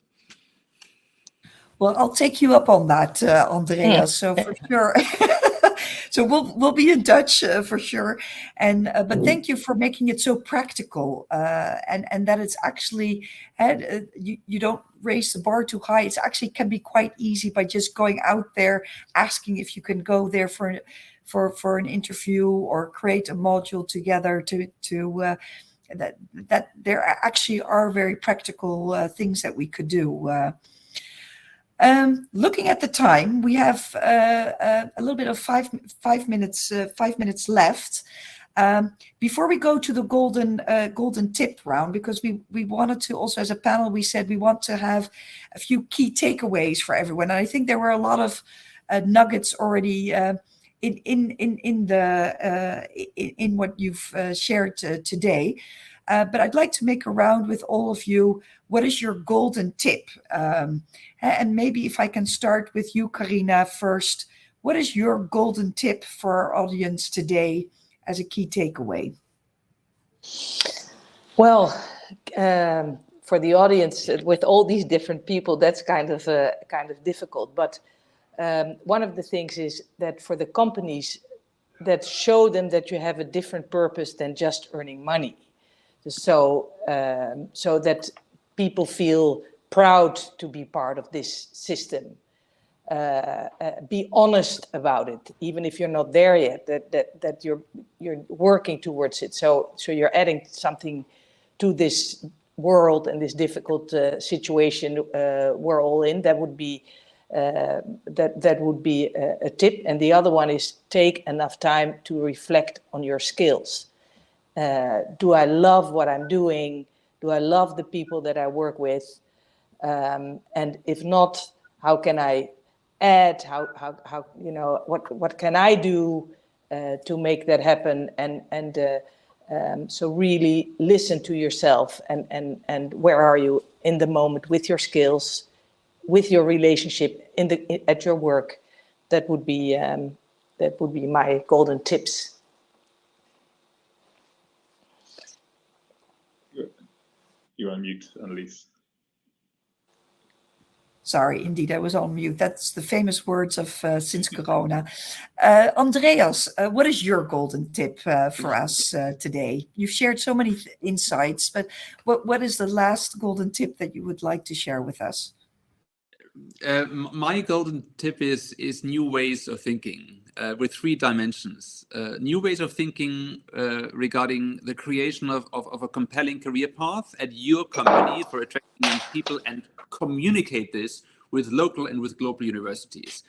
Well, I'll take you up on that, Andreas. So for sure. So we'll be in touch for sure. And but thank you for making it so practical, and that it's actually you don't raise the bar too high. It's actually can be quite easy by just going out there, asking if you can go there for an interview or create a module together to that there actually are very practical things that we could do. Looking at the time, we have a little bit of 5 minutes left. Before we go to the golden tip round, because we wanted to also, as a panel, we said we want to have a few key takeaways for everyone. And I think there were a lot of nuggets already in what you've shared today. But I'd like to make a round with all of you. What is your golden tip? And maybe if I can start with you, Carina, first. What is your golden tip for our audience today as a key takeaway? Well, for the audience, with all these different people, that's kind of difficult. But one of the things is that for the companies, that show them that you have a different purpose than just earning money. So that people feel proud to be part of this system. Be honest about it, even if you're not there yet. That you're working towards it. So you're adding something to this world and this difficult situation we're all in. That would be that would be a tip. And the other one is take enough time to reflect on your skills. Do I love what I'm doing? Do I love the people that I work with? And if not, how can I add? How what can I do to make that happen? And so really listen to yourself and where are you in the moment with your skills, with your relationship at your work. That would be my golden tips. You're on mute, Annelies. Sorry, indeed, I was on mute. That's the famous words of since Corona. Andreas, what is your golden tip for us today? You've shared so many insights, but what is the last golden tip that you would like to share with us? My golden tip is new ways of thinking with 3 dimensions. New ways of thinking regarding the creation of a compelling career path at your company for attracting young people and communicate this with local and with global universities.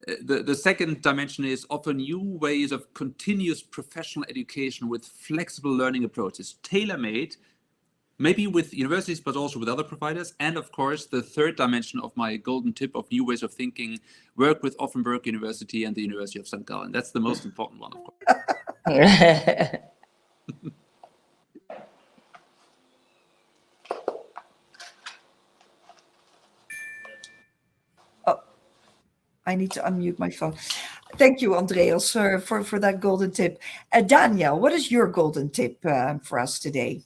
The second dimension is offer new ways of continuous professional education with flexible learning approaches, tailor-made, maybe with universities, but also with other providers. And of course, the third dimension of my golden tip of new ways of thinking, work with Offenburg University and the University of St. Gallen. That's the most important one, of course. I need to unmute my phone. Thank you, Andreas, for that golden tip. Daniel, what is your golden tip for us today?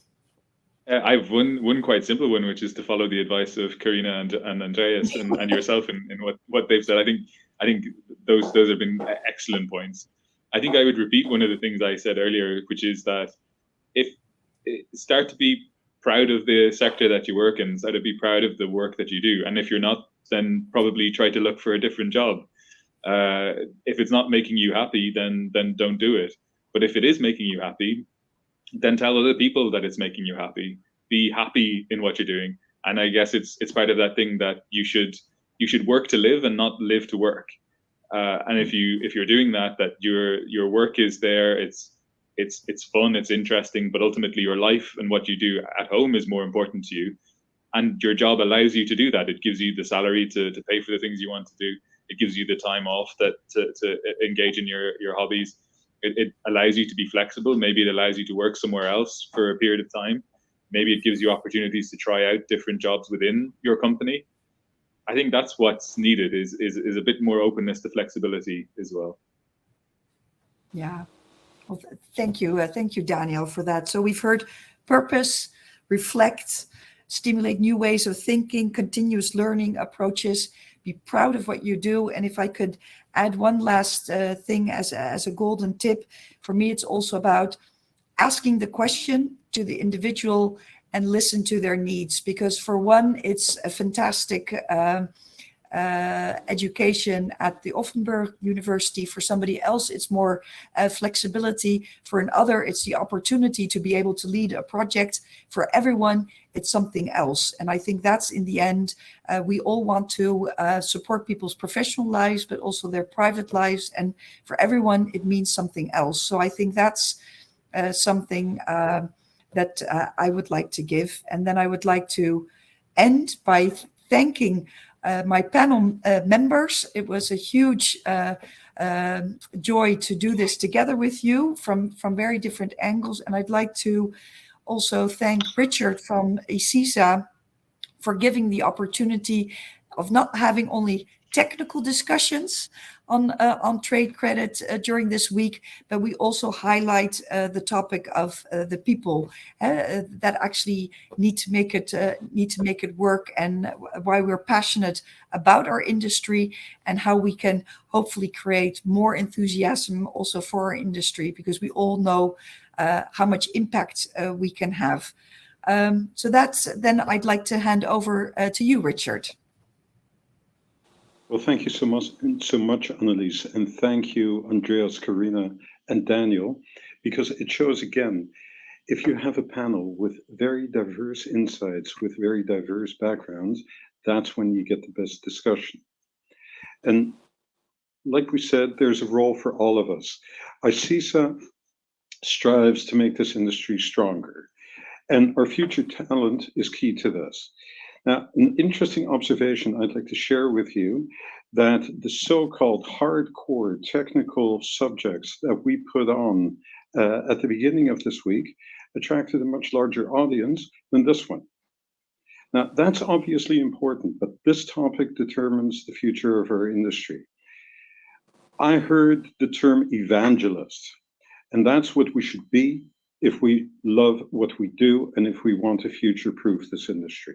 I've one quite simple one, which is to follow the advice of Carina and Andreas and yourself in what they've said. I think those have been excellent points. I think I would repeat one of the things I said earlier, which is that start to be proud of the sector that you work in, start to be proud of the work that you do. And if you're not, then probably try to look for a different job. If it's not making you happy, then don't do it. But if it is making you happy, then tell other people that it's making you happy. Be happy in what you're doing. And I guess it's part of that thing that you should work to live and not live to work. And if you're doing that your work is there, it's fun, it's interesting, but ultimately your life and what you do at home is more important to you. And your job allows you to do that. It gives you the salary to pay for the things you want to do. It gives you the time off that to engage in your hobbies. It allows you to be flexible. Maybe it allows you to work somewhere else for a period of time. Maybe it gives you opportunities to try out different jobs within your company. I think that's what's needed is a bit more openness to flexibility as well. Yeah. Well, thank you, Daniel, for that. So we've heard purpose, reflect, stimulate new ways of thinking, continuous learning approaches, be proud of what you do. And if I could add one last thing as a golden tip, for me, it's also about asking the question to the individual and listen to their needs. Because for one, it's a fantastic education at the Offenburg University. For somebody else, it's more flexibility. For another, it's the opportunity to be able to lead a project. For everyone, it's something else. And I think that's in the end, we all want to support people's professional lives, but also their private lives. And for everyone, it means something else. So I think that's something that I would like to give. And then I would like to end by thanking my panel members. It was a huge joy to do this together with you from very different angles. And I'd like to also thank Richard from ICISA for giving the opportunity of not having only technical discussions on trade credit during this week, but we also highlight the topic of the people that actually need to make it work, and why we're passionate about our industry and how we can hopefully create more enthusiasm also for our industry, because we all know how much impact we can have. So then I'd like to hand over to you, Richard. Well, thank you so much, Annelies, and thank you, Andreas, Karina, and Daniel, because it shows again, if you have a panel with very diverse insights, with very diverse backgrounds, that's when you get the best discussion. And like we said, there's a role for all of us. ICISA strives to make this industry stronger, and our future talent is key to this. Now, an interesting observation I'd like to share with you, that the so-called hardcore technical subjects that we put on at the beginning of this week attracted a much larger audience than this one. Now, that's obviously important, but this topic determines the future of our industry. I heard the term evangelist, and that's what we should be if we love what we do and if we want to future-proof this industry.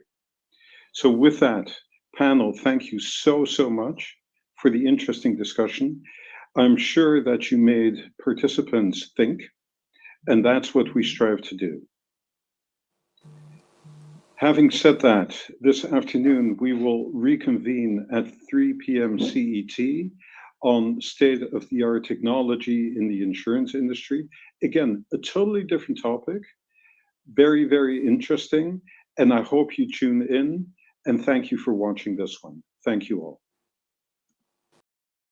So with that, panel, thank you so much for the interesting discussion. I'm sure that you made participants think, and that's what we strive to do. Having said that, this afternoon we will reconvene at 3 p.m. CET on state-of-the-art technology in the insurance industry. Again, a totally different topic, very, very interesting, and I hope you tune in. And thank you for watching this one. Thank you all.